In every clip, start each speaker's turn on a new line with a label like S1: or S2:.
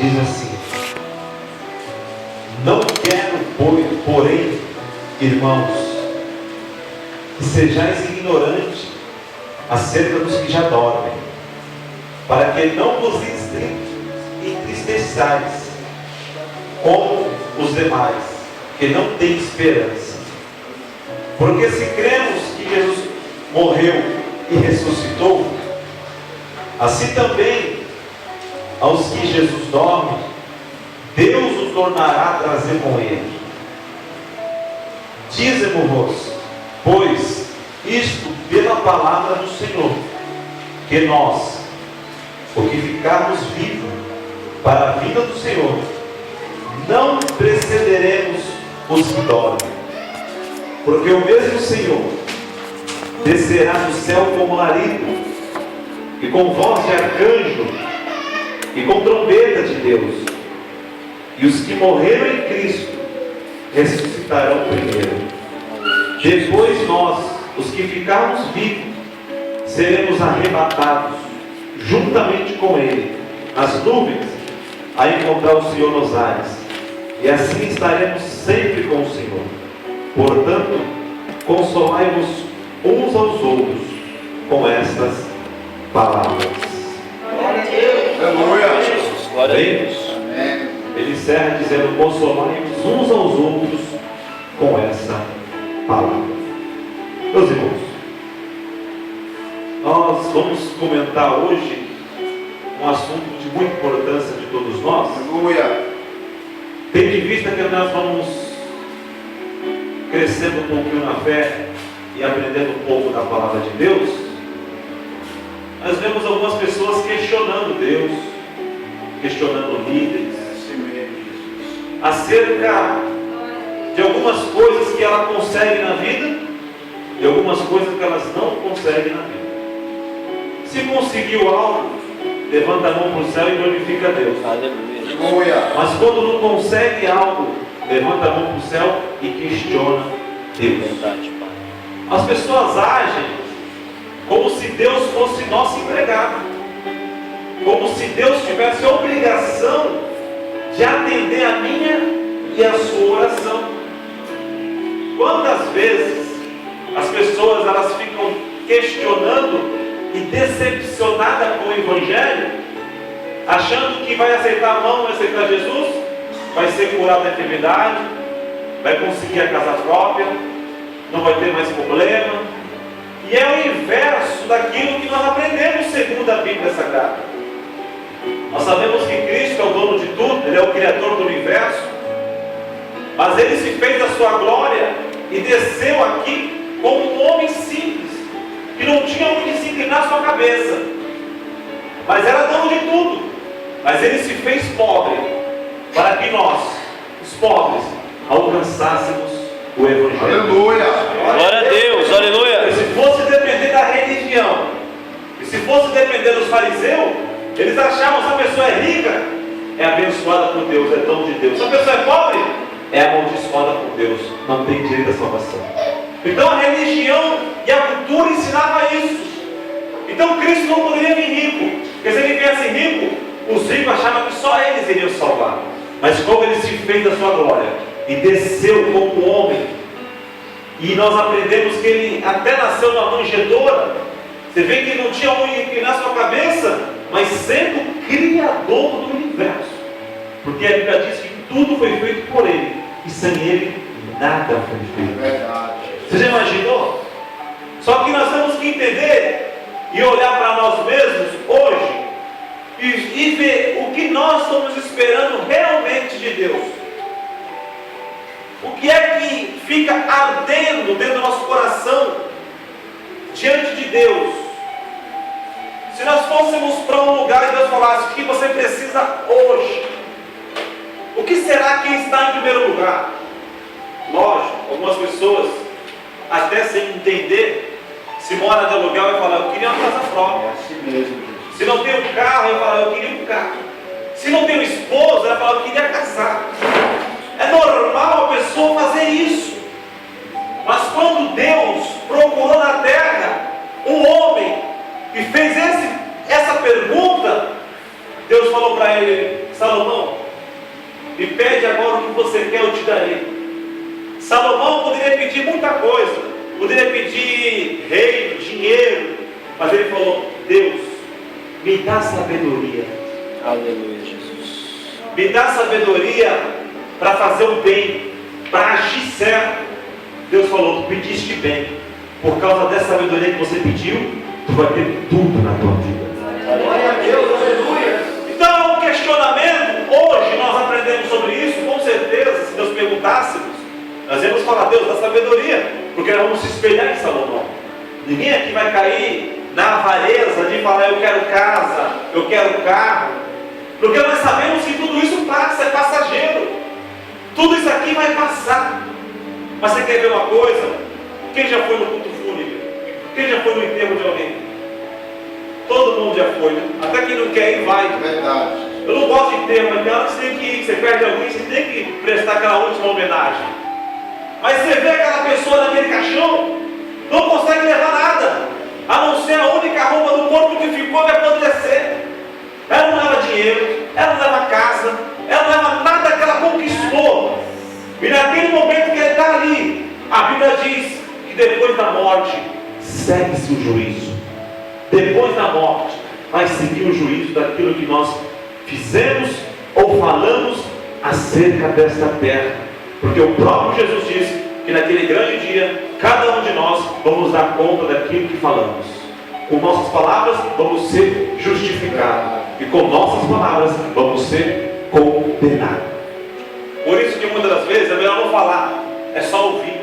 S1: diz assim: não quero, porém, irmãos, que sejais ignorantes acerca dos que já dormem, para que não vos entristeçais como os demais, que não têm esperança. Porque se cremos que Jesus morreu e ressuscitou, assim também aos que Jesus dorme, Deus os tornará a trazer com ele. Dizemos-vos, pois, isto pela palavra do Senhor, que nós, o que ficarmos vivos para a vinda do Senhor, não precederemos os que dormem. Porque o mesmo Senhor descerá do céu como alarido, e com voz de arcanjo, e com trombeta de Deus, e os que morreram em Cristo ressuscitarão primeiro. Depois nós, os que ficarmos vivos, seremos arrebatados juntamente com Ele nas nuvens, a encontrar o Senhor nos ares, e assim estaremos sempre com o Senhor. Portanto, consolai-vos uns aos outros com estas palavras.
S2: Glória a Deus.
S3: Aleluia. Jesus. Glória a Deus.
S1: Amém. Ele encerra dizendo: consolai-vos uns aos outros com essa palavra. Meus irmãos, nós vamos comentar hoje um assunto de muita importância de todos nós.
S3: Aleluia.
S1: Tendo em vista que nós vamos crescendo um pouquinho na fé e aprendendo um pouco da palavra de Deus, nós vemos algumas pessoas questionando Deus, questionando líderes, acerca de algumas coisas que ela consegue na vida e algumas coisas que elas não conseguem na vida. Se conseguiu algo, levanta a mão para o céu e glorifica a Deus.
S3: Aleluia.
S1: Mas quando não consegue algo, levanta a mão para o céu e questiona Deus. As pessoas agem como se Deus fosse nosso empregado, como se Deus tivesse a obrigação de atender a minha e a sua oração. Quantas vezes as pessoas elas ficam questionando e decepcionadas com o Evangelho, achando que vai aceitar a mão, vai aceitar Jesus, vai ser curado da enfermidade, vai conseguir a casa própria, não vai ter mais problema. E é o inverso daquilo que nós aprendemos segundo a Bíblia Sagrada. Nós sabemos que Cristo é o dono de tudo, Ele é o Criador do universo, mas Ele se fez a sua glória e desceu aqui como um homem simples, que não tinha onde se inclinar sua cabeça, mas era dono de tudo. Mas Ele se fez pobre, para que nós, os pobres, alcançássemos o Evangelho.
S3: Aleluia.
S4: Glória a Deus, aleluia.
S1: E se fosse depender da religião, e se fosse depender dos fariseus, eles achavam que se a pessoa é rica, é abençoada por Deus, é dom de Deus. Se a pessoa é pobre, é amaldiçoada por Deus, não tem direito à salvação. Então a religião e a cultura ensinavam isso. Então Cristo não poderia vir rico, porque se Ele viesse rico, os ricos achavam que só eles iriam salvar. Mas como Ele se fez da sua glória e desceu como homem, e nós aprendemos que Ele até nasceu na manjedoura. Você vê que Ele não tinha onde inclinar sua cabeça, mas sendo o Criador do universo, porque a Bíblia diz que tudo foi feito por Ele, e sem Ele nada foi feito.
S3: Verdade.
S1: Você já imaginou? Só que nós temos que entender e olhar para nós mesmos hoje e ver o que nós estamos esperando realmente de Deus. O que é que fica ardendo dentro do nosso coração diante de Deus? Se nós fôssemos para um lugar e Deus falasse o que você precisa hoje, o que será que está em primeiro lugar? Lógico, algumas pessoas, até sem entender, se mora de aluguel, vai falar: eu queria uma casa própria.
S3: É assim mesmo, Jesus.
S1: Se não tem um carro, vai falar: eu queria um carro. Se não tem um esposo, vai falar: eu queria casar. É normal a pessoa fazer isso. Mas quando Deus procurou na terra um homem e fez essa pergunta, Deus falou para ele: Salomão, me pede agora o que você quer, eu te darei. Salomão poderia pedir muita coisa, poderia pedir reino, dinheiro, mas ele falou: Deus, me dá sabedoria.
S4: Aleluia, Jesus.
S1: Me dá sabedoria para fazer o bem, para agir certo. Deus falou: tu pediste bem, por causa dessa sabedoria que você pediu, tu vai ter tudo na tua vida.
S2: Glória a Deus, aleluia.
S1: Então é um questionamento. Hoje nós aprendemos sobre isso. Com certeza, se Deus perguntássemos, nós íamos falar: Deus, dá sabedoria, porque nós vamos se espelhar em Salomão. Ninguém aqui vai cair na avareza de falar: eu quero casa, eu quero carro, porque nós sabemos que tudo isso passa, é passageiro. Tudo isso aqui vai passar. Mas você quer ver uma coisa? Quem já foi no culto fúnebre? Quem já foi no enterro de alguém? Todo mundo já foi, né? Até quem não quer ir, vai.
S3: Verdade.
S1: Eu não gosto de enterro, mas tem hora que você tem que ir. Você perde alguém, você tem que prestar aquela última homenagem. Mas você vê aquela pessoa naquele caixão, não consegue levar nada, a não ser a única roupa do corpo que ficou vai apodrecer. Ela não leva dinheiro, ela não leva casa, ela não leva nada que ela conquistou. E naquele momento que ele está ali, a Bíblia diz que depois da morte segue-se o juízo. Depois da morte vai seguir o juízo daquilo que nós fizemos ou falamos acerca desta terra. Porque o próprio Jesus disse que naquele grande dia, cada um de nós vamos dar conta daquilo que falamos. Com nossas palavras vamos ser justificados, e com nossas palavras vamos ser condenados. Por isso que muitas das vezes é melhor não falar, é só ouvir.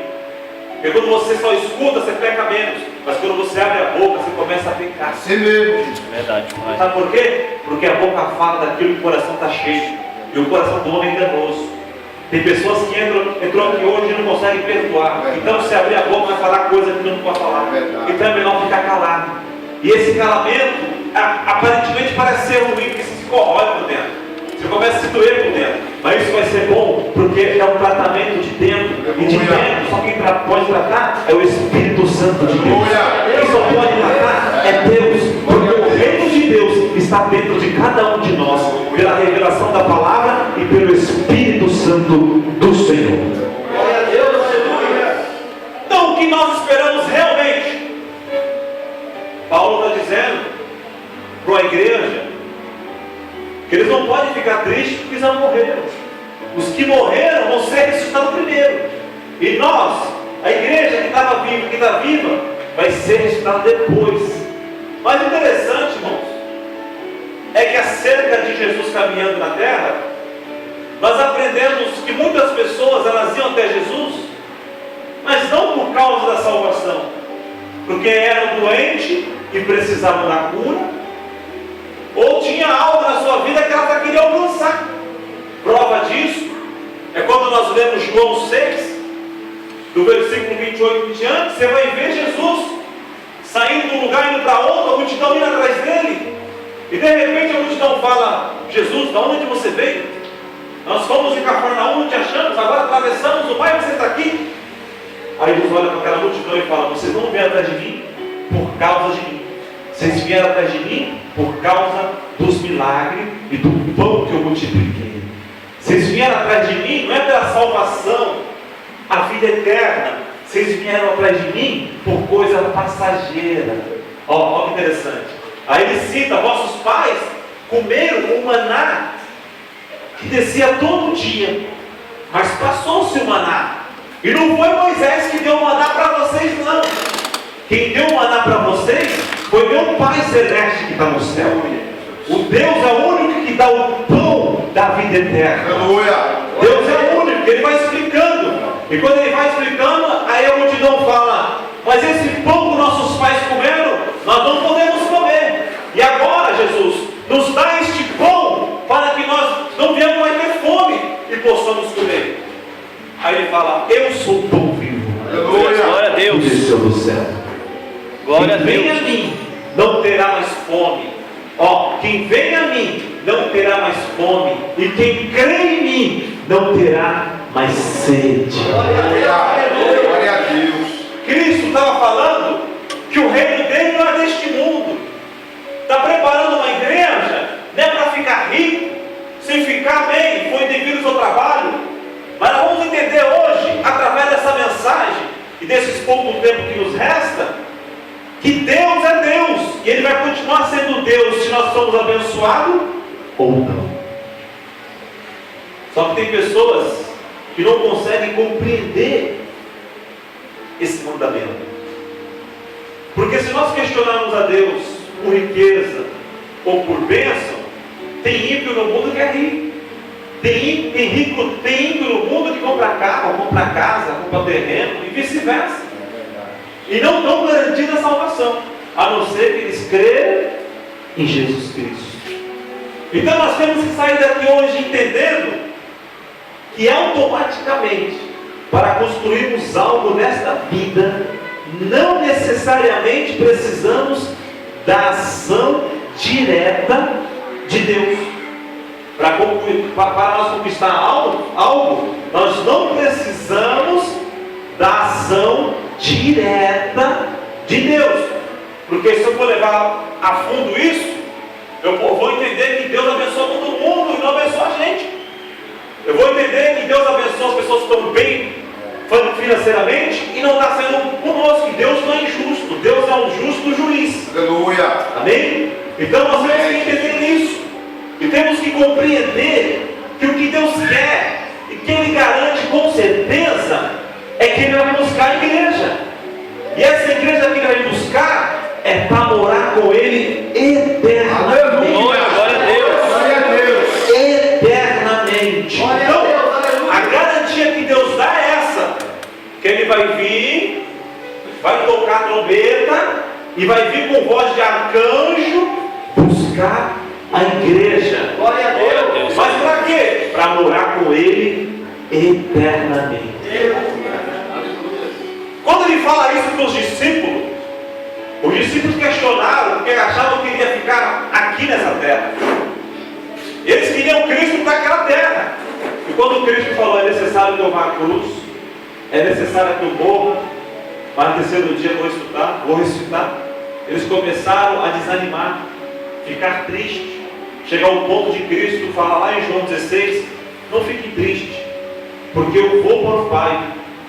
S1: Porque quando você só escuta, você peca menos. Mas quando você abre a boca, você começa a pecar.
S3: Assim mesmo.
S4: Verdade, Pai.
S1: Sabe por quê? Porque a boca fala daquilo que o coração está cheio. E o coração do homem é enganoso. Tem pessoas que entrou aqui hoje e não conseguem perdoar. Então se abrir a boca vai falar coisa que não pode falar. Então é melhor ficar calado. E esse calamento aparentemente parece ser ruim, porque você se corrói por dentro. Você começa a se doer por dentro. Mas isso vai ser bom, porque é um tratamento de dentro. E de dentro, só quem pode tratar é o Espírito Santo de Deus. Quem só pode tratar é Deus. Porque o reino de Deus está dentro de cada um de nós, pela revelação da palavra e pelo Espírito Santo do Senhor.
S2: Glória a Deus, aleluia.
S1: Então o que nós esperamos realmente? Paulo está dizendo para a igreja que eles não podem ficar tristes porque eles não morreram. Os que morreram vão ser ressuscitados primeiro. E nós, a igreja que estava viva, que está viva, vai ser ressuscitada depois. Mas o interessante, irmãos, é que acerca de Jesus caminhando na terra, nós aprendemos que muitas pessoas elas iam até Jesus, mas não por causa da salvação, porque eram doentes e precisavam da cura, ou tinha algo na sua vida que ela queria alcançar. Prova disso é quando nós lemos João 6, do versículo 28 em diante. Você vai ver Jesus saindo de um lugar indo para outro, a multidão indo atrás dele, e de repente a multidão fala: Jesus, de onde você veio? Nós fomos em Cafarnaum, não te achamos, agora atravessamos o mar e você está aqui. Aí Jesus olha para aquela multidão e fala: vocês não vieram atrás de mim por causa de mim, vocês vieram atrás de mim por causa dos milagres e do pão que eu multipliquei. Vocês vieram atrás de mim não é pela salvação, a vida eterna. Vocês vieram atrás de mim por coisa passageira. Ó, que interessante. Aí ele cita: vossos pais comeram o maná que descia todo dia, mas passou-se o maná. E não foi Moisés que deu o maná para vocês, não. Quem deu o maná para vocês foi meu Pai Celeste que está no céu. O Deus é o único que dá o pão da vida eterna.
S3: Aleluia.
S1: Deus é o único, ele vai explicando. E quando ele vai explicando, aí a multidão fala: mas esse pão que nossos pais comeram, nós não podemos comer. E agora, Jesus, nos dá este pão para que nós não venhamos mais ter fome e possamos comer. Aí ele fala: eu sou o pão vivo.
S3: Aleluia.
S4: Glória a
S1: Que
S4: Deus.
S1: desceu do céu.
S4: Glória a
S1: Quem vem a
S4: Deus.
S1: mim não terá mais fome. Ó, quem vem a mim não terá mais fome. E quem crê em mim não terá mais sede.
S3: Glória a Deus.
S1: Cristo estava falando que o reino dele não é deste mundo. Está preparando uma igreja, não é para ficar rico, sem ficar pouco tempo que nos resta, que Deus é Deus, e Ele vai continuar sendo Deus se nós somos abençoados ou não. Só que tem pessoas que não conseguem compreender esse mandamento. Porque se nós questionarmos a Deus por riqueza ou por bênção, tem ímpio no mundo que é rico. Tem ímpio no mundo que compra carro, compra casa, compra terreno e vice-versa. E não estão garantindo a salvação, a não ser que eles crerem em Jesus Cristo. Então nós temos que sair daqui hoje entendendo que automaticamente, para construirmos algo nesta vida, não necessariamente precisamos da ação direta de Deus. Para nós conquistar algo, nós não precisamos da ação direta de Deus. Porque se eu for levar a fundo isso, eu vou entender que Deus abençoa todo mundo e não abençoa a gente. Eu vou entender que Deus abençoa as pessoas que estão bem financeiramente e não está sendo conosco. E Deus não é injusto, Deus é um justo juiz.
S3: Aleluia.
S1: Amém? Então nós temos que entender isso. E temos que compreender que o que Deus quer e que Ele garante com certeza é que Ele vai buscar a igreja. E essa igreja que Ele vai buscar é para morar com Ele eternamente.
S4: Aleluia, glória a Deus.
S3: Glória a Deus.
S1: Eternamente. Então, a garantia que Deus dá é essa: que Ele vai vir, vai tocar a trombeta e vai vir com voz de arcanjo buscar a igreja.
S2: Glória a Deus.
S1: Mas para quê? Para morar com Ele eternamente. Quando Ele fala isso para os discípulos questionaram porque achavam que Ele ia ficar aqui nessa terra. Eles queriam Cristo para aquela terra. E quando Cristo falou: é necessário que eu vá à cruz, é necessário que eu morra, mas no terceiro dia vou ressuscitar, eles começaram a desanimar, ficar tristes. Chegar ao ponto de Cristo falar lá em João 16: não fiquem tristes, porque eu vou para o Pai,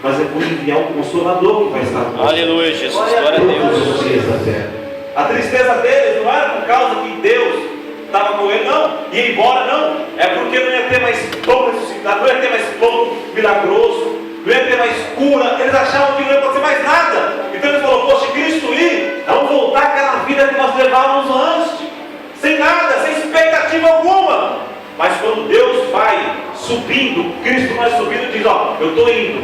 S1: mas eu vou enviar um Consolador que vai estar conosco.
S4: Aleluia, Jesus, glória a Deus.
S1: Todos os dias da terra. A tristeza deles não era por causa que Deus estava com ele, não, ia embora, não. É porque não ia ter mais pão ressuscitado, não ia ter mais pão milagroso, não ia ter mais cura. Eles achavam que não ia acontecer mais nada. Então ele falou: poxa, Cristo ir, vamos voltar àquela vida que nós levávamos antes, sem nada, sem expectativa alguma. Mas quando Deus vai subindo, Cristo vai subindo, diz: ó, eu estou indo,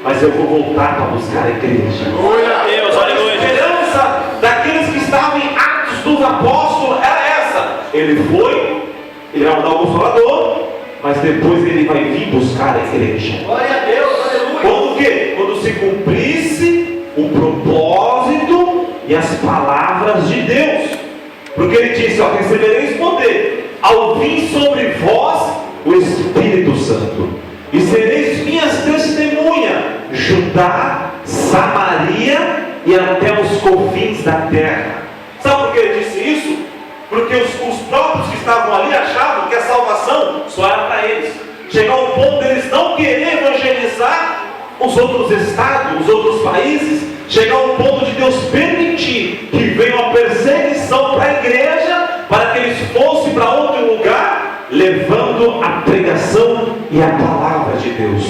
S1: mas eu vou voltar para buscar a igreja.
S3: Glória a
S4: Deus, aleluia.
S1: A esperança daqueles que estavam em Atos dos Apóstolos era essa: ele foi, ele vai dar o Consolador, mas depois ele vai vir buscar a igreja.
S2: Glória a Deus, aleluia.
S1: Quando o quê? Quando se cumprisse o propósito e as palavras de Deus. Porque ele disse: ó, recebereis poder ao vir sobre vós o Espírito Santo, e sereis minhas testemunhas, Judá, Samaria e até os confins da terra. Sabe por que ele disse isso? Porque os próprios que estavam ali achavam que a salvação só era para eles. Chegou ao ponto deles não querer evangelizar os outros estados, os outros países. Chegou ao ponto de Deus permitir que venha uma perseguição para a igreja, para que eles fossem para outro lugar, levando a pregação e a palavra de Deus.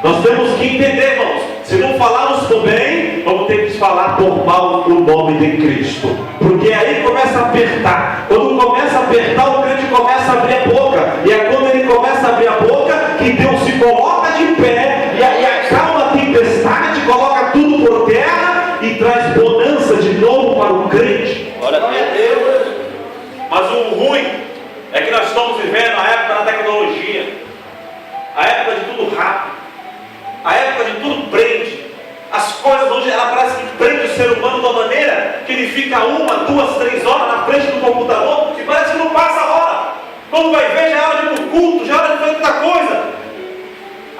S1: Nós temos que entender, irmãos, se não falarmos por bem, vamos ter que falar por mal o nome de Cristo. Porque aí começa a apertar. Quando começa a apertar, o crente começa a abrir a boca. E é quando ele começa a abrir a boca que Deus se coloca de pé e acalma a tempestade, coloca tudo por terra e traz bonança de novo para o crente.
S4: Glória a Deus.
S1: Mas o ruim é que nós estamos vivendo a época da tecnologia, a época de tudo rápido, a época de tudo prende. As coisas hoje, ela parece que prende o ser humano de uma maneira que ele fica 1, 2, 3 horas na frente do computador e parece que não passa a hora. Quando vai ver, já é hora de ir para o culto, já é hora de fazer muita coisa.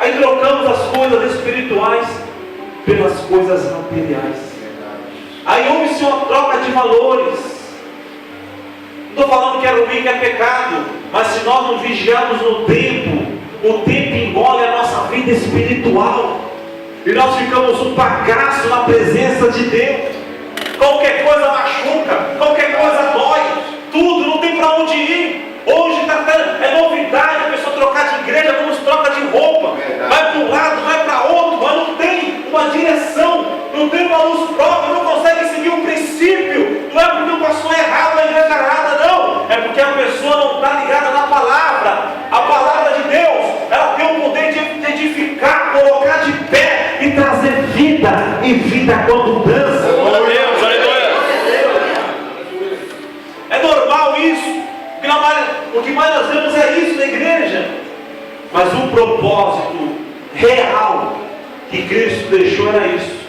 S1: Aí trocamos as coisas espirituais pelas coisas materiais. Aí houve-se uma troca de valores. Não estou falando que é ruim, que é pecado, mas se nós não vigiarmos no tempo, o tempo engole a nossa vida espiritual. e nós ficamos um bagaço na presença de Deus. Qualquer coisa machuca, qualquer coisa dói, tudo, não tem para onde ir. Hoje é novidade a pessoa trocar de igreja, como se troca de roupa, vai para um lado, vai para outro, mas não tem uma direção, não tem uma luz própria, não consegue seguir um princípio. Não é porque o pastor é errado, a igreja é errada, não, é porque a pessoa não está ligada na palavra. A palavra de Deus, ela tem o poder de edificar, colocar de pé e trazer vida, e vida quando dança.
S4: Glória a Deus, aleluia.
S1: É normal isso. O que mais nós vemos é isso na igreja. Mas o propósito real que Cristo deixou era isso: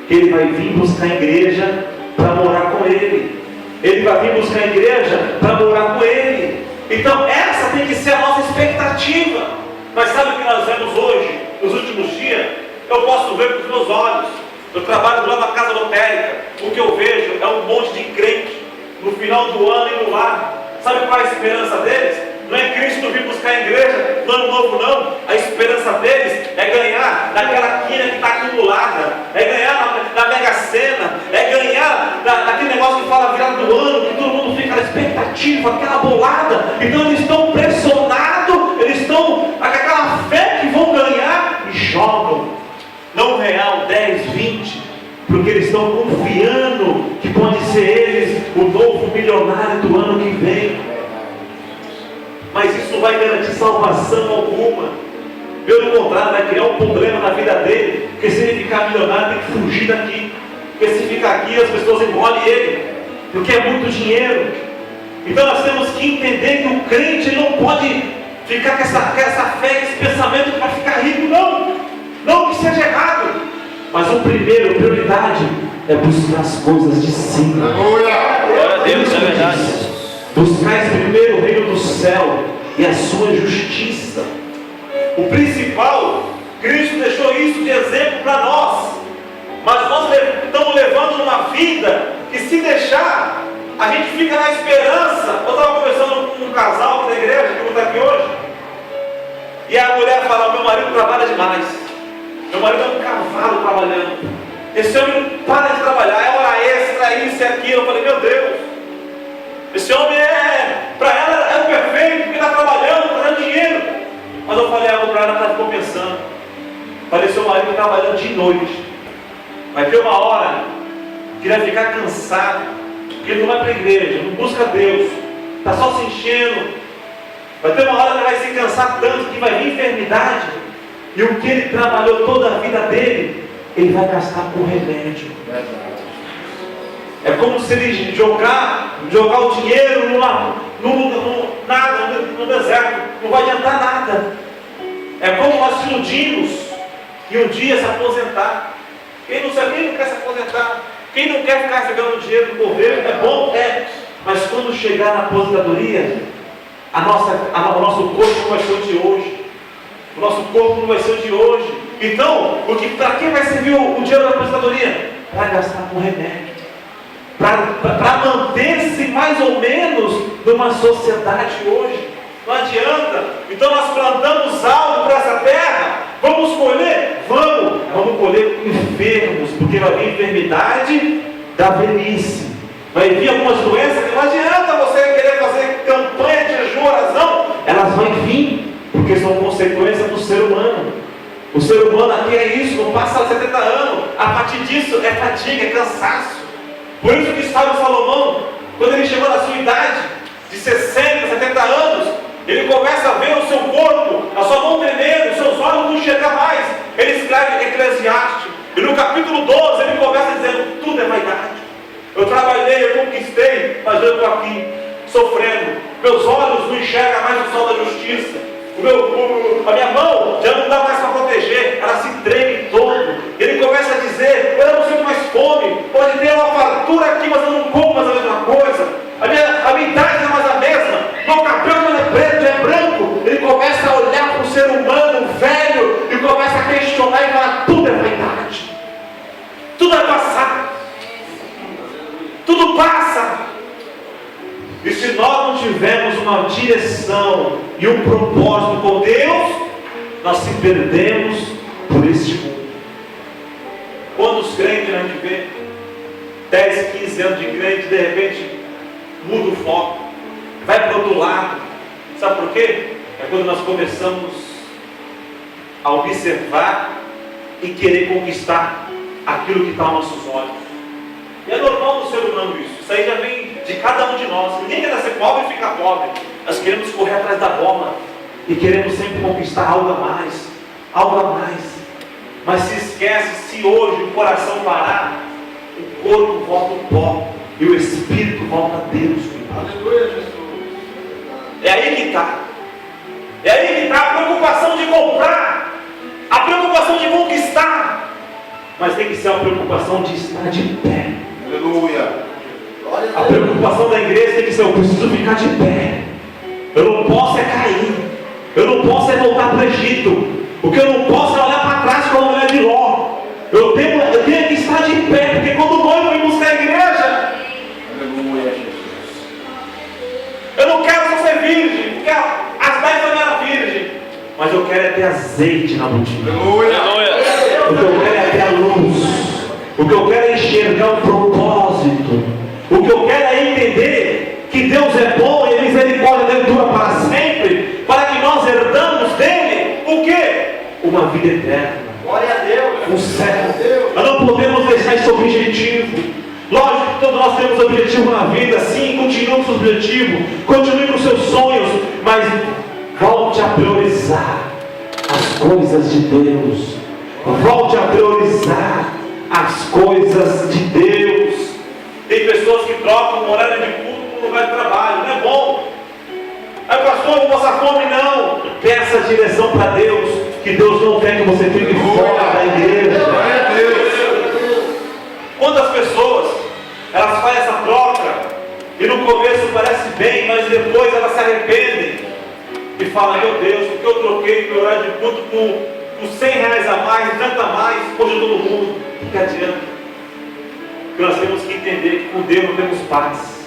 S1: que Ele vai vir buscar a igreja para morar com Ele. Ele vai vir buscar a igreja para morar com Ele. Então essa tem que ser a nossa expectativa. Mas sabe o que nós vemos hoje, nos últimos dias? Eu posso ver com os meus olhos. Eu trabalho lá na casa lotérica. O que eu vejo é um monte de crente no final do ano e no lar. Sabe qual é a esperança deles? Não é Cristo vir buscar a igreja no ano novo, não. A esperança deles é ganhar naquela quina que está acumulada, é ganhar na Mega Sena, é ganhar naquele negócio que fala virada do ano, que todo mundo fica na expectativa, aquela bolada. Então eles estão pressionados, eles estão com aquela fé que vão ganhar e jogam. Não real, 10, 20, porque eles estão confiando que pode ser eles o novo milionário do ano que vem. Mas isso não vai garantir salvação alguma. Pelo contrário, vai criar um problema na vida dele. Porque se ele ficar milionário, tem que fugir daqui. Porque se ficar aqui, as pessoas engolem ele. Porque é muito dinheiro. Então nós temos que entender que o crente ele não pode ficar com essa fé, com esse pensamento para ficar rico. Não que seja errado. Mas a prioridade é buscar as coisas de cima.
S4: Glória a Deus, é verdade.
S1: Buscais primeiro o reino do céu e a sua justiça. O principal, Cristo deixou isso de exemplo para nós. Mas nós estamos levando uma vida que, se deixar, a gente fica na esperança. Eu estava conversando com um casal aqui na igreja, que está aqui hoje, e a mulher fala: meu marido trabalha demais, meu marido é um cavalo trabalhando, esse homem não para de trabalhar, é hora extra, isso e aquilo. Eu falei: meu Deus, esse homem para ela é perfeito, porque está trabalhando, está dando dinheiro. Mas eu falei algo para ela, ela ficou pensando. Falei: seu marido trabalhando de noite, vai ter uma hora que ele vai ficar cansado, porque ele não vai para a igreja, não busca Deus, está só se enchendo. Vai ter uma hora que ele vai se cansar tanto que vai vir enfermidade, e o que ele trabalhou toda a vida dele, ele vai gastar com remédio. É como se ele jogar o dinheiro no deserto, não vai adiantar nada. É como nós se iludimos e um dia se aposentar. Quem não quer se aposentar? Quem não quer ficar recebendo dinheiro do governo? É bom? É. Mas quando chegar na aposentadoria, o nosso corpo não vai ser o de hoje. O nosso corpo não vai ser o de hoje. Então, para que vai servir o dinheiro da aposentadoria? Para gastar com remédio. Para manter-se mais ou menos numa sociedade hoje. Não adianta. Então nós plantamos algo para essa terra. Vamos colher? Vamos colher enfermos, porque vai vir enfermidade da velhice. Vai vir algumas doenças que não adianta você querer fazer campanha de jejum, oração. Elas vão vir, porque são consequências do ser humano. O ser humano aqui é isso, não passa de 70 anos. A partir disso é fadiga, é cansaço. Por isso que estava Salomão, quando ele chegou na sua idade de 60, 70 anos, ele começa a ver o seu corpo, a sua mão tremendo, os seus olhos não enxergam mais. Ele escreve Eclesiastes, e no capítulo 12 ele começa dizendo: tudo é vaidade. Eu trabalhei, eu conquistei, mas eu estou aqui sofrendo. Meus olhos não enxergam mais o sol da justiça. A minha mão já não dá mais para proteger, ela se treme todo. Ele começa a dizer: eu não sinto mais fome, pode ter uma fartura aqui, mas eu não como mais a mesma coisa. A minha idade não é mais a mesma, meu cabelo não é preto, é branco. Ele começa a olhar para o ser humano velho e começa a questionar e falar: tudo é vaidade, tudo vai passar, tudo passa. E se nós não tivermos uma direção e um propósito com Deus, nós se perdemos por este mundo. Quantos crentes a gente vê? 10, 15 anos de crente, de repente muda o foco, vai para o outro lado. Sabe por quê? É quando nós começamos a observar e querer conquistar aquilo que está aos nossos olhos. E é normal no ser humano isso. Isso aí já vem de cada um de nós. Ninguém quer ser pobre e ficar pobre. Nós queremos correr atrás da bola e queremos sempre conquistar algo a mais, algo a mais. Mas se esquece, se hoje o coração parar, o corpo volta ao pó e o espírito volta a Deus.
S3: Aleluia, Jesus.
S1: É aí que está. É aí que está a preocupação de comprar, a preocupação de conquistar. Mas tem que ser uma preocupação de estar de pé.
S3: Aleluia.
S1: A preocupação da igreja tem que ser: eu preciso ficar de pé. Eu não posso é cair. Eu não posso é voltar para o Egito. O que eu não posso é olhar para trás como a mulher de Ló. Eu tenho que estar de pé, porque quando o noivo vem buscar a igreja,
S3: Aleluia, Jesus.
S1: eu não quero só ser virgem, porque as 10 eu era virgem, mas eu quero é ter azeite na botija.
S3: Aleluia.
S1: O que eu quero é ter a luz. O que eu quero é enxergar um propósito. O que eu quero é entender que Deus é bom e a misericórdia dele dura para sempre, para que nós herdamos dele o quê? Uma vida eterna.
S2: Glória a Deus.
S1: Um céu. Nós não podemos deixar esse objetivo. Lógico que todos nós temos objetivo na vida. Sim, continue com o seu objetivo, continue com os seus sonhos, mas volte a priorizar as coisas de Deus. Volte a priorizar as coisas de Deus. Tem pessoas que trocam o horário de culto por lugar de trabalho. Não é bom. Aí, pastor, não passa fome, não. Peça direção para Deus, que Deus não quer que você fique fora da igreja.
S3: Glória a Deus.
S1: Quantas pessoas elas fazem essa troca e no começo parece bem, mas depois elas se arrependem e falam: meu Deus, porque eu troquei meu horário de culto por 100 reais a mais, tanto a mais, hoje eu estou no mundo. Que adianta? Porque nós temos que entender que com Deus não temos paz,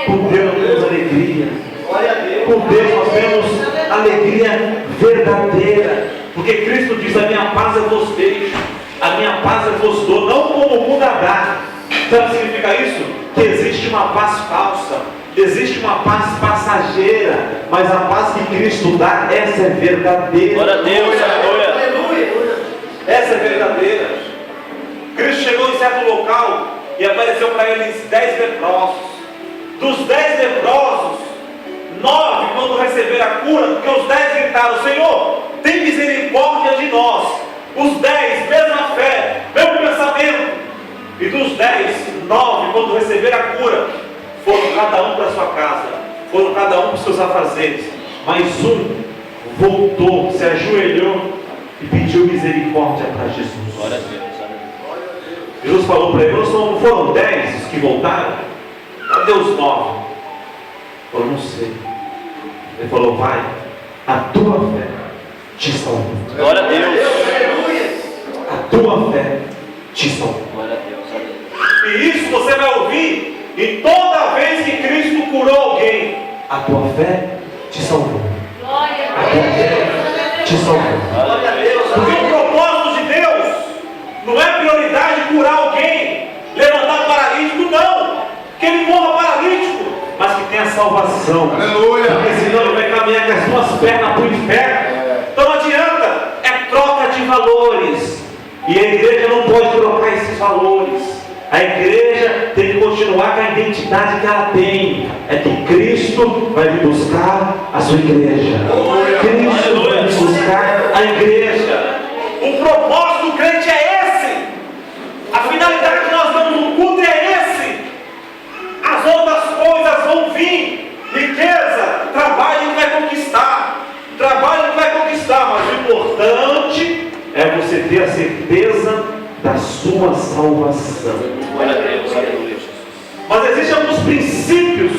S1: com Deus não temos alegria,
S2: Glória a Deus.
S1: com Deus nós temos alegria verdadeira, porque Cristo diz: a minha paz eu vos deixo, a minha paz eu vos dou, não como o mundo dá. Sabe o que significa isso? Que existe uma paz falsa, existe uma paz passageira, mas a paz que Cristo dá, essa é verdadeira.
S4: Glória a Deus, aleluia.
S2: Aleluia.
S1: Essa é verdadeira. Cristo chegou em certo local e apareceu para eles 10 leprosos. Dos 10 leprosos, 9 quando receberam a cura, porque os 10 gritaram: Senhor, tem misericórdia de nós. Os 10, mesma fé, mesmo pensamento. E dos 10, 9 quando receberam a cura, foram cada um para sua casa, foram cada um para os seus afazeres. Mas um voltou, se ajoelhou e pediu misericórdia para Jesus.
S4: Glória a Deus, aleluia.
S1: Jesus falou para ele: não foram 10 os que voltaram? Cadê os 9? Eu não sei. Ele falou: vai, a tua fé te salvou.
S4: Glória a Deus.
S2: Aleluia.
S1: A tua fé te salvou.
S4: Glória a Deus, aleluia.
S1: E isso você vai ouvir e toda vez que Cristo curou alguém: a tua fé te salvou. A tua fé te salvou.
S2: Glória a Deus.
S1: Porque o propósito de Deus não é prioridade curar alguém, levantar paralítico, não. Que ele morra paralítico, mas que tenha salvação.
S3: Aleluia.
S1: Porque senão ele vai caminhar com as suas pernas para o inferno. Então não adianta, é troca de valores. E a igreja não pode trocar esses valores. A igreja tem que continuar com a identidade que ela tem. É que Cristo vai vir buscar a sua igreja. Cristo vai vir buscar a igreja. O propósito do crente é esse. A finalidade que nós damos no culto é esse. As outras coisas vão vir. Riqueza, trabalho que vai conquistar. Trabalho que vai conquistar. Mas o importante é você ter a certeza da sua salvação.
S4: Glória a Deus, aleluia.
S1: Mas existem alguns princípios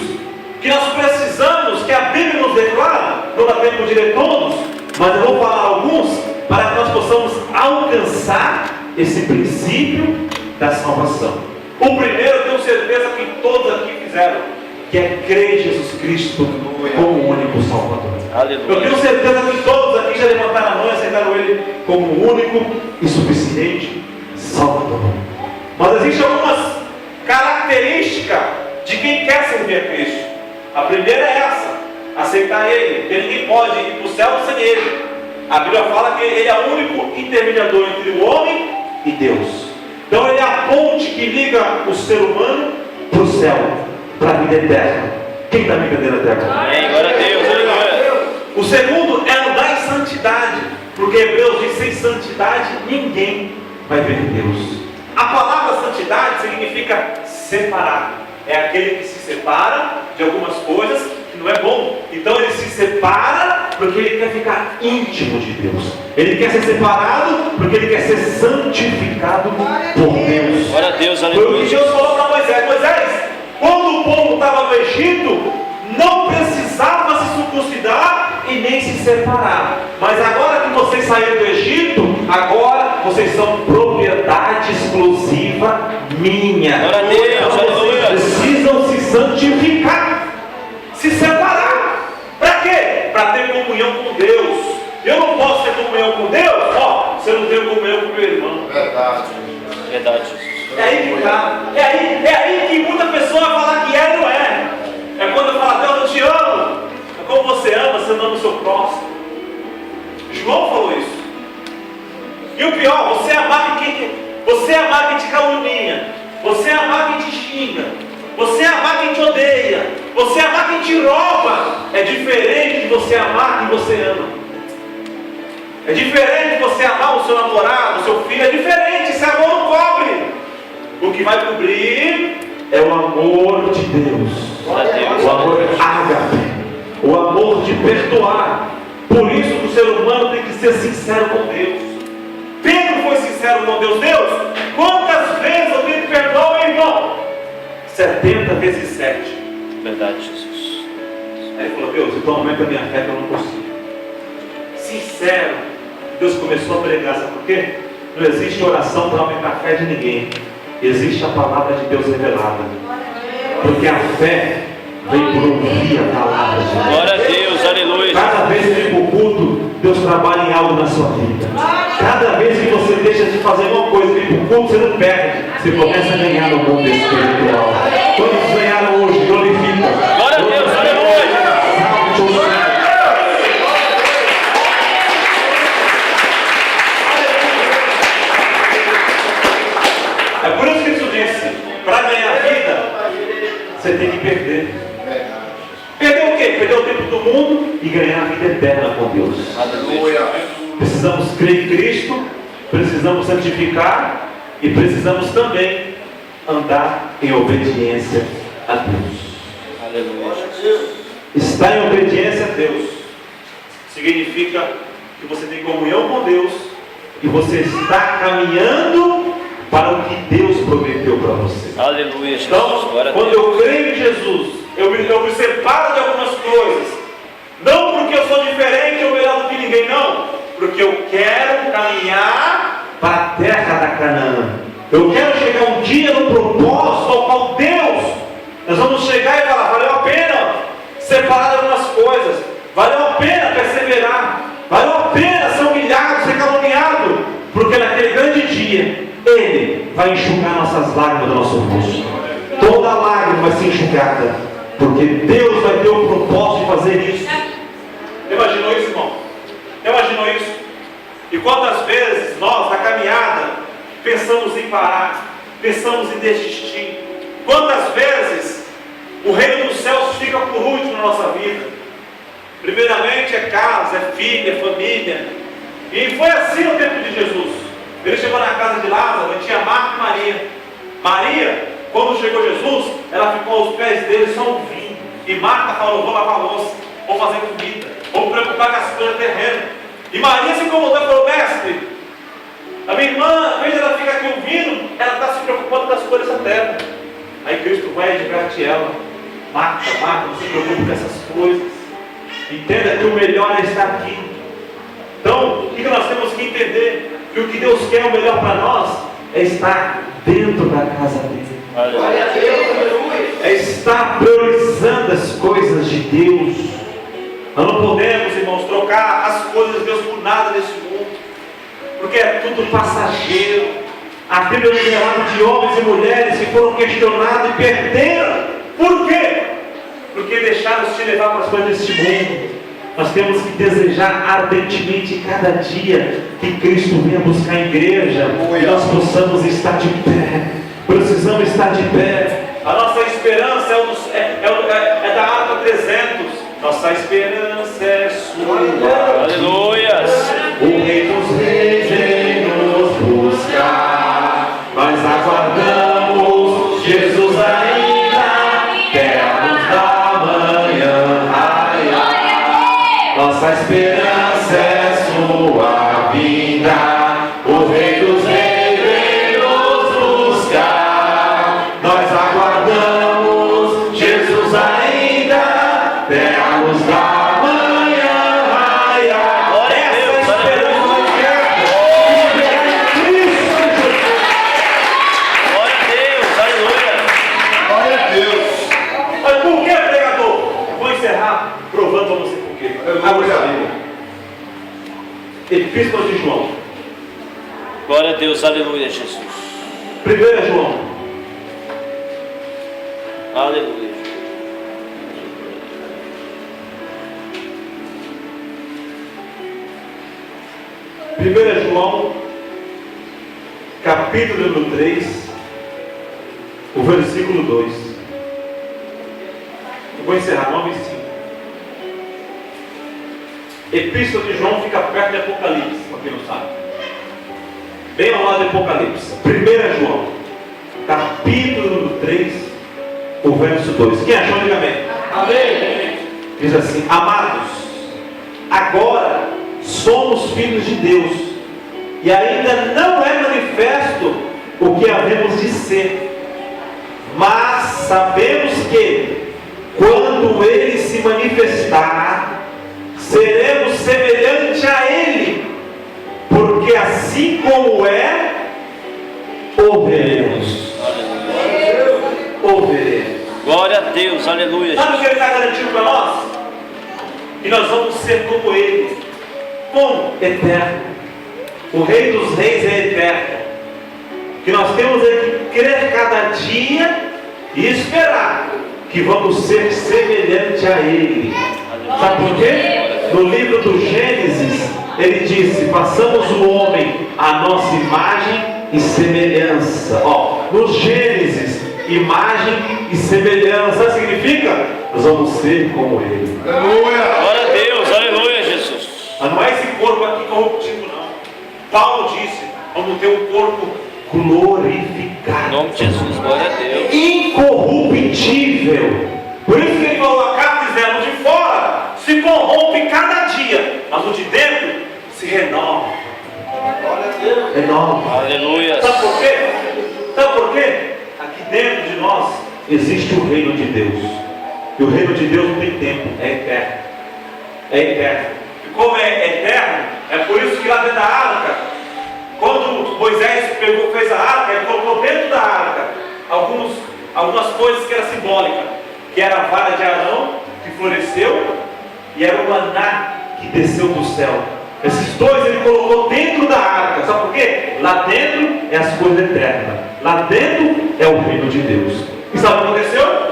S1: que nós precisamos, que a Bíblia nos declara. Não dá tempo de ler todos, mas eu vou falar alguns para que nós possamos alcançar esse princípio da salvação. O primeiro, eu tenho certeza que todos aqui fizeram, que é crer em Jesus Cristo como o único Salvador.
S4: Aleluia.
S1: Eu tenho certeza que todos aqui já levantaram a mão e aceitaram Ele como o único e suficiente Salvador. amor. Mas existem algumas características de quem quer servir a Cristo. A primeira é essa: aceitar Ele, porque ninguém pode ir para o céu sem Ele. A Bíblia fala que Ele é o único intermediador entre o homem e Deus. Então Ele é a ponte que liga o ser humano para o céu, para a vida eterna. Quem está me entendendo até agora?
S4: Amém. Glória a Deus. Aleluia.
S1: O segundo é andar em santidade, porque Hebreus diz: sem santidade ninguém vai ver Deus. A palavra santidade significa separar. É aquele que se separa de algumas coisas que não é bom. Então ele se separa porque ele quer ficar íntimo de Deus. Ele quer ser separado porque ele quer ser santificado por Deus.
S4: Glória a Deus.
S1: Foi o que
S4: Aleluia.
S1: Deus falou para Moisés: Moisés, quando o povo estava no Egito, não precisava se circuncidar e nem se separar. Mas agora que vocês saíram do Egito, agora vocês são propriedade exclusiva minha.
S4: Glória a Deus,
S1: Então,
S4: aleluia.
S1: vocês precisam se santificar, se separar. Para quê? Para ter comunhão com Deus. Eu não posso ter comunhão com Deus, ó, você não tem comunhão com meu irmão.
S3: Verdade.
S4: Verdade, Jesus.
S1: É aí que tá. É aí que muita pessoa vai falar que é e não é. É quando eu falo: Deus, eu te amo. É como você ama, você não ama o seu próximo. João falou isso. E o pior, você amar quem te calunia, você amar quem te xinga, você amar quem te odeia, você amar quem te rouba, é diferente de você amar quem você ama. É diferente de você amar o seu namorado, o seu filho, é diferente. Esse amor não cobre. O que vai cobrir é o amor de Deus,
S4: Glória a Deus.
S1: o amor ágape, o amor de perdoar. Por isso que o ser humano tem que ser sincero com Deus. Pedro foi sincero com Deus. Deus, quantas vezes eu tenho que perdoar meu irmão? 70 vezes 7.
S4: Verdade, Jesus.
S1: Aí ele falou: Deus, então aumenta a minha fé que eu não consigo. Sincero. Deus começou a pregar, sabe por quê? Não existe oração para aumentar a fé de ninguém. Existe a palavra de Deus revelada. Porque a fé vem por ouvir a palavra de Deus.
S4: Glória a Deus. Aleluia.
S1: Cada vez que vem para o culto, Deus trabalha em algo na sua vida. Cada vez que você deixa de fazer uma coisa e vem para o culto, você não perde. Você começa a ganhar no mundo espiritual. Quantos ganharam hoje? Glorifica.
S4: Glória a Deus. Aleluia.
S1: Salve o Senhor. É por isso que isso disse: para ganhar vida, você tem que perder. Perder o quê? Perder o tempo do mundo e ganhar a vida eterna com Deus.
S3: Aleluia.
S1: Precisamos crer em Cristo, precisamos santificar e precisamos também andar em obediência a Deus.
S4: Aleluia, Jesus.
S1: Estar em obediência a Deus significa que você tem comunhão com Deus e você está caminhando para o que Deus prometeu para você.
S4: Aleluia, Jesus.
S1: Então,
S4: Glória a
S1: quando
S4: Deus.
S1: eu creio em Jesus, eu me separo de algumas coisas. Não porque eu sou diferente ou melhor do que ninguém, não. Porque eu quero caminhar para a terra da Canaã. Eu quero chegar um dia no propósito ao qual Deus, nós vamos chegar e falar: valeu a pena separar de algumas coisas, valeu a pena perseverar, valeu a pena ser humilhado, ser caluniado, porque naquele grande dia Ele vai enxugar nossas lágrimas do nosso rosto. Toda lágrima vai ser enxugada, porque Deus vai ter o propósito de fazer isso. Imaginou isso, irmão? Imaginou isso? E quantas vezes nós, na caminhada, pensamos em parar, pensamos em desistir? Quantas vezes o reino dos céus fica por último na nossa vida? Primeiramente é casa, é filho, é família. E foi assim no tempo de Jesus. Ele chegou na casa de Lázaro e tinha Marta e Maria. Maria, quando chegou Jesus, ela ficou aos pés dele só ouvindo. E Marta falou: vou lavar a louça, vou fazer comida, vou me preocupar com as coisas terrenas. E Maria se incomodou e falou: mestre, a minha irmã, ao invés de ela ficar aqui ouvindo, ela está se preocupando com as coisas da terra. Aí Cristo vai advertir ela: Marta, Marta, não se preocupe com essas coisas. Entenda que o melhor é estar aqui. Então, o que nós temos que entender? Que o que Deus quer, o melhor para nós, é estar dentro da casa dele.
S2: Glória a Deus, aleluia.
S1: É estar priorizando as coisas de Deus. Nós não podemos, irmãos, trocar as coisas de Deus por nada nesse mundo, porque é tudo passageiro. A Bíblia nos relata de homens e mulheres que foram questionados e perderam. Por quê? Porque deixaram se levar para as coisas deste mundo. Nós temos que desejar ardentemente cada dia que Cristo venha buscar a igreja e nós possamos estar de pé. Precisamos estar de pé. A nossa esperança é da Arca 300. Nossa esperança é sua.
S4: Aleluias.
S1: O Rei dos Reis vem nos buscar. Nós aguardamos Jesus ainda, termos da manhã. Nossa esperança é sua vinda. O Rei dos Reis vem nos buscar. Nós aguardamos Jesus ainda, termos da manhã.
S4: Glória a Deus,
S1: Essa esperança é Cristo.
S4: Glória a Deus, aleluia.
S3: Glória a Deus.
S1: Mas por que, pregador? Vou encerrar provando para você por quê. Abra a Bíblia. Epístola de João.
S4: Glória a Deus, aleluia, Jesus.
S1: 1 João.
S4: Aleluia.
S1: 1 João, capítulo número 3, o versículo 2. Eu vou encerrar, 9 e 5. Epístola de João fica perto de Apocalipse, para quem não sabe. Bem ao lado de Apocalipse. 1 João, capítulo número 3, o verso 2. Quem achou, diga amém. Amém. Diz assim: amados, agora somos filhos de Deus, e ainda não é manifesto o que havemos de ser, mas sabemos que, quando Ele se manifestar, seremos semelhante a Ele, porque assim como é, o veremos. O veremos.
S4: Glória a Deus, aleluia.
S1: Sabe o que Ele está garantindo para nós? Que nós vamos ser como Ele. Como? Eterno. O Rei dos Reis é eterno. Que nós temos que crer cada dia e esperar que vamos ser semelhante a Ele. Sabe por quê? No livro do Gênesis, ele disse: façamos o homem à nossa imagem e semelhança. No Gênesis, imagem e semelhança. Sabe o que significa? Nós vamos ser como Ele.
S3: Aleluia.
S4: Glória a Deus, aleluia, Jesus.
S1: Mas não é esse corpo aqui corruptível, não. Paulo disse: vamos ter um corpo
S4: Em
S1: glorificado,
S4: nome de Jesus, glória a Deus.
S1: incorruptível. Por isso que ele falou: a carne dizendo, de fora se corrompe cada dia, mas o de dentro se renova. Renova.
S4: Aleluia.
S1: Sabe por quê? Sabe por quê? Aqui dentro de nós existe o reino de Deus. E o reino de Deus não tem tempo, é eterno. É eterno. E como é eterno, é por isso que lá dentro da arca, quando Moisés fez a arca, ele colocou dentro da arca algumas coisas que eram simbólicas, que era a vara de Arão que floresceu e era o maná que desceu do céu. Esses dois ele colocou dentro da arca. Sabe por quê? Lá dentro é as coisas eternas. Lá dentro é o reino de Deus. E sabe o que aconteceu?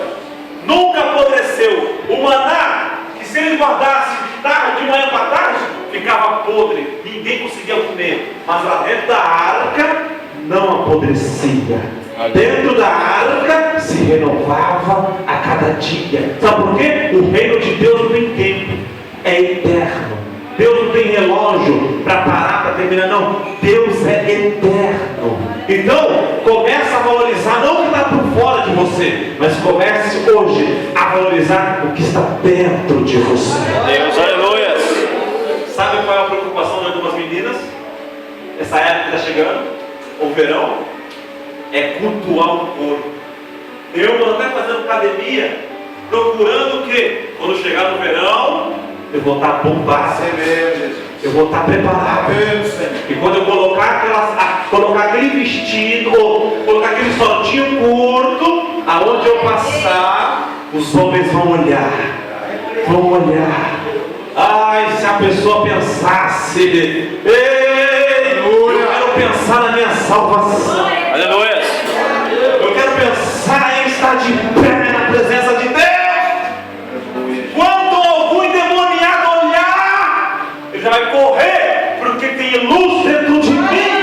S1: Nunca apodreceu. O maná, que se ele guardasse de manhã para tarde, ficava podre. Ninguém conseguia comer. Mas lá dentro da arca não apodrecia. Dentro da arca se renovava a cada dia. Sabe por quê? O reino de Deus não tem tempo. É eterno. Deus não tem relógio para parar, para terminar, não. Deus é eterno. Então, começa a valorizar não o que está por fora de você, mas comece hoje a valorizar o que está dentro de você.
S4: Deus, aleluia.
S1: Sabe qual é a preocupação de algumas meninas? Essa época que está chegando, o verão, é cultuar o corpo. Eu estou até fazendo academia, procurando o quê? Quando chegar no verão, eu vou estar bombado, eu vou estar preparado. E quando eu colocar aquele vestido, ou colocar aquele saltinho curto, aonde eu passar, os homens vão olhar. Vão olhar. Ai, se a pessoa pensasse: ei, eu quero pensar na minha salvação.
S4: Aleluia.
S1: Eu quero pensar em estar de pé na presença de Deus. Quando algum endemoniado olhar, ele já vai correr, porque tem luz dentro de mim.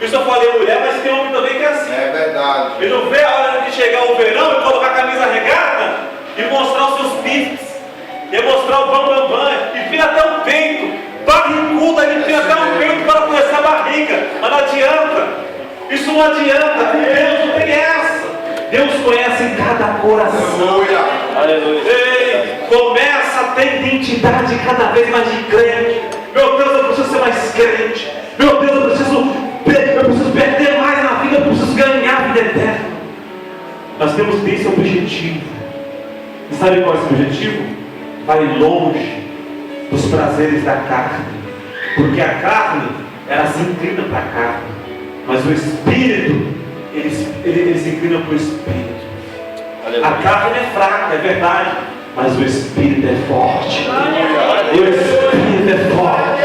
S1: Isso eu falei mulher, mas tem homem também que é assim.
S3: É verdade.
S1: Ele não vê a hora de chegar o verão e colocar a camisa regata e mostrar os seus bifes, e mostrar o bambambam, e vem até o peito, barrigudo, ele tem até o peito para conhecer a barriga, mas não adianta, isso não adianta, Deus não tem essa. Deus conhece cada coração.
S3: Aleluia.
S4: Aleluia.
S1: Ei, começa a ter identidade cada vez mais de crente. Meu Deus, eu preciso ser mais crente. Meu Deus, eu preciso perder mais na vida, eu preciso ganhar a vida eterna. Nós temos que ter esse objetivo. E sabe qual é esse objetivo? Vai longe dos prazeres da carne. Porque a carne, ela se inclina para a carne. Mas o Espírito, ele se inclina para o Espírito.
S4: Aleluia.
S1: A carne é fraca, é verdade. Mas o Espírito é forte. O Espírito é forte.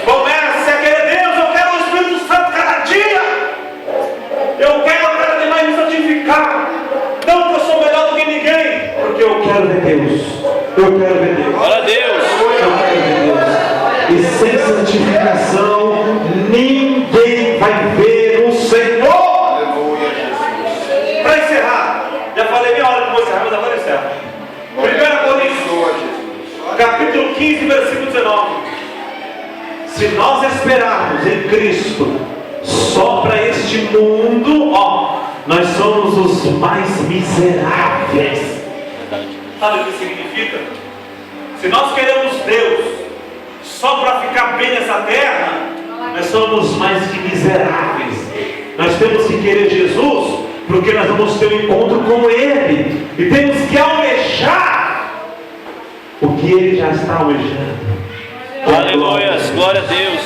S1: Comece a querer Deus. Eu quero o Espírito Santo cada dia. Eu quero cada dia mais me santificar. Não que eu sou melhor do que ninguém, porque eu quero ver Deus. Eu quero ver Deus.
S4: Glória a Deus.
S1: Eu quero ver Deus. E sem santificação, ninguém vai ver o Senhor.
S3: Aleluia, Jesus.
S1: Para encerrar, já falei meia hora que vou encerrar, mas agora eu encerro. 1 Coríntios, capítulo 15, versículo 19. Se nós esperarmos em Cristo só para este mundo, nós somos os mais miseráveis. Sabe o que significa? Se nós queremos Deus só para ficar bem nessa terra, nós somos mais que miseráveis. Nós temos que querer Jesus, porque nós vamos ter um encontro com Ele, e temos que almejar o que Ele já está almejando.
S4: Aleluia. Glória a Deus.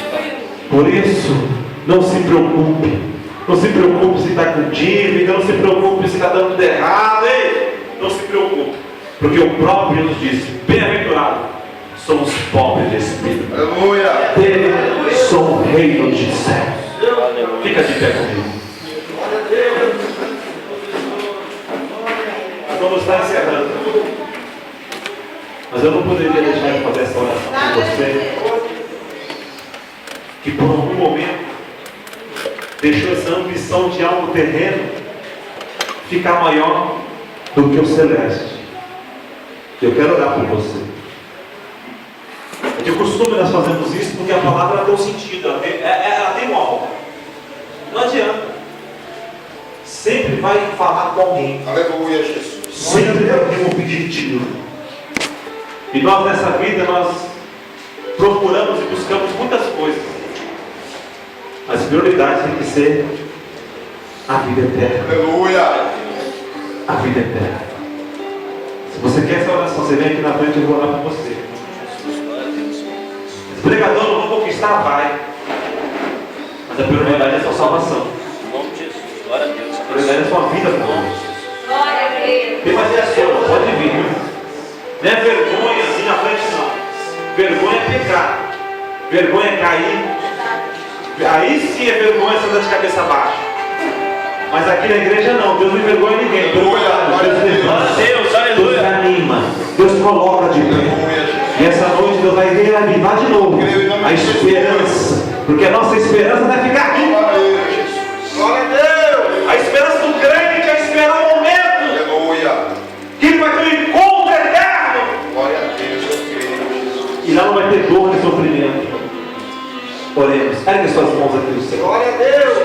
S1: Por isso, não se preocupe. Não se preocupe se está com dívida, não se preocupe se está dando tudo errado. Ei, não se preocupe, porque o próprio Jesus disse: bem-aventurado são os pobres de espírito,
S3: Aleluia.
S1: dele são o reino dos céus. Fica de pé comigo. Nós vamos estar encerrando, mas eu não poderia deixar de fazer essa oração com você, que por algum momento deixou essa ambição de algo terreno ficar maior do que o celeste. Eu quero orar por você. De costume nós fazemos isso porque a palavra tem um sentido, ela tem um alvo. Não adianta. Sempre vai falar com alguém.
S3: Aleluia, Jesus.
S1: Sempre vai ter um objetivo. E nós nessa vida nós procuramos e buscamos muitas coisas. Mas a prioridade tem que ser a vida eterna.
S3: Aleluia.
S1: A vida eterna. Se você quer essa oração, você vem aqui na frente e eu vou orar por você. Esse pregador não vou conquistar, vai. Mas a prioridade é a sua salvação.
S4: Em nome de Jesus. Glória a Deus.
S1: A prioridade é a sua vida com Deus.
S2: Glória a Deus.
S1: Tem mais pessoa, pode vir. Não é vergonha assim na frente, não. Vergonha é pecar. Vergonha é cair. Aí sim é vergonha você andar de cabeça baixa. Mas aqui na igreja não. Deus não envergonha ninguém. Deus levanta.
S4: Deus, aleluia.
S1: Deus anima. Deus coloca de pé. E essa noite Deus vai reavivar de novo a esperança. Porque a nossa esperança não é ficar aqui.
S3: Glória a Deus.
S1: A esperança do crente é esperar o momento
S3: Aleluia.
S1: que ele vai ter um encontro eterno.
S3: Glória a Deus, eu creio, Jesus.
S1: E lá não vai ter dor nem sofrimento. Oremos. Ergue suas mãos aqui no céu.
S2: Glória a Deus.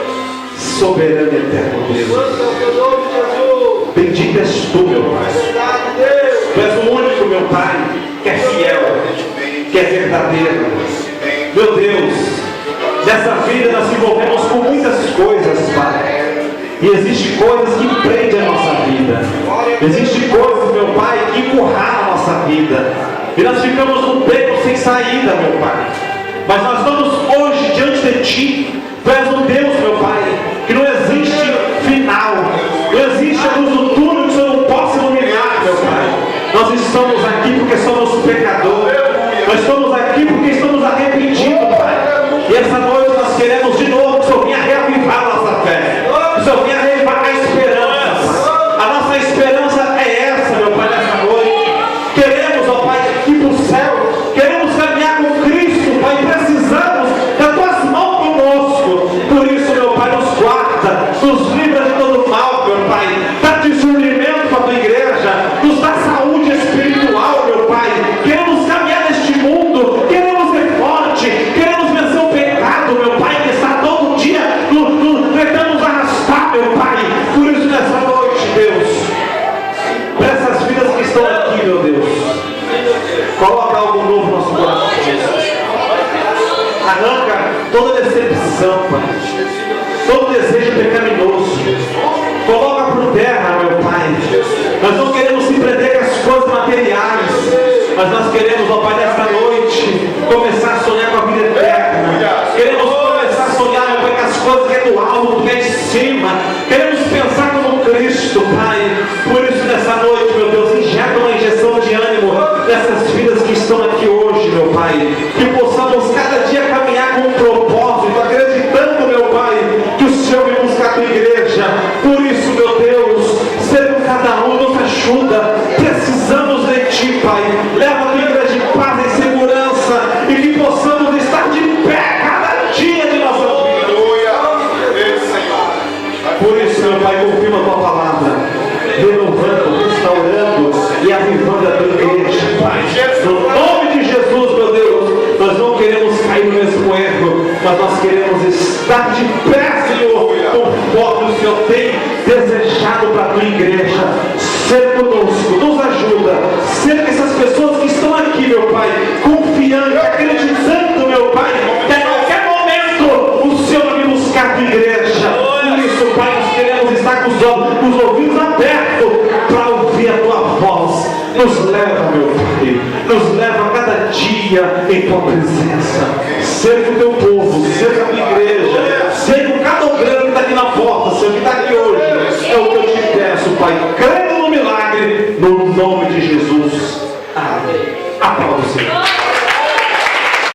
S1: Soberano e eterno Deus.
S2: Santo é o teu nome, Jesus.
S1: Bendito és tu, meu Pai.
S2: Verdade, Deus.
S1: Tu és o único, meu Pai, que é fiel, que é verdadeiro. Meu Deus, nessa vida nós nos envolvemos com muitas coisas, Pai. E existem coisas que prendem a nossa vida. Existem coisas, meu Pai, que encurralam a nossa vida. E nós ficamos num beco sem saída, meu Pai. Mas nós estamos hoje diante de Ti. Tu és um Deus, meu Pai, que não existe final. Não existe a luz do túnel que o Senhor não possa iluminar, meu Pai. Nós estamos aqui porque somos pecadores. toda decepção, Pai, todo desejo pecaminoso, coloca por terra, meu Pai. Nós não queremos se prender com as coisas materiais, mas nós queremos, ó Pai, nesta noite, começar a sonhar com a vida eterna. Queremos começar a sonhar, meu Pai, com as coisas que é do alto, que é de cima. Queremos pensar como Cristo, Pai. Por isso, nessa noite, meu Deus, injeta uma injeção de ânimo nessas vidas que estão aqui hoje, meu Pai. Que possamos cada dia caminhar com um propósito, acreditando, meu Pai, que o Senhor vem buscar a tua igreja. Por isso, meu Deus, seja cada um, nos ajuda. Precisamos de Ti, Pai. Leva a tua igreja em paz e segurança, e que possamos estar de pé cada dia de nossa vida. Por isso, meu Pai, confirma a tua palavra, renovando, restaurando e avivando a tua igreja, Pai. No nome de Jesus, meu Deus, nós não queremos cair no mesmo erro, mas nós queremos estar de pé, Senhor, conforme o Senhor tem desejado para a tua igreja. Ser conosco, nos ajuda. Ser que essas pessoas que estão aqui, meu Pai, confiando, acreditando, meu Pai, que a qualquer momento o Senhor vai buscar a tua igreja. Por isso, Pai, nós queremos estar com os ouvidos abertos para ouvir a tua voz. Nos leva, meu Pai, nos leva cada dia em tua presença. Ser com o teu povo, ser com a tua igreja, ser com cada grande que está aqui na porta, Senhor, que está aqui hoje. É o que eu te peço, Pai, crendo no milagre, no nome de Jesus. Amém. Aplausos, Senhor.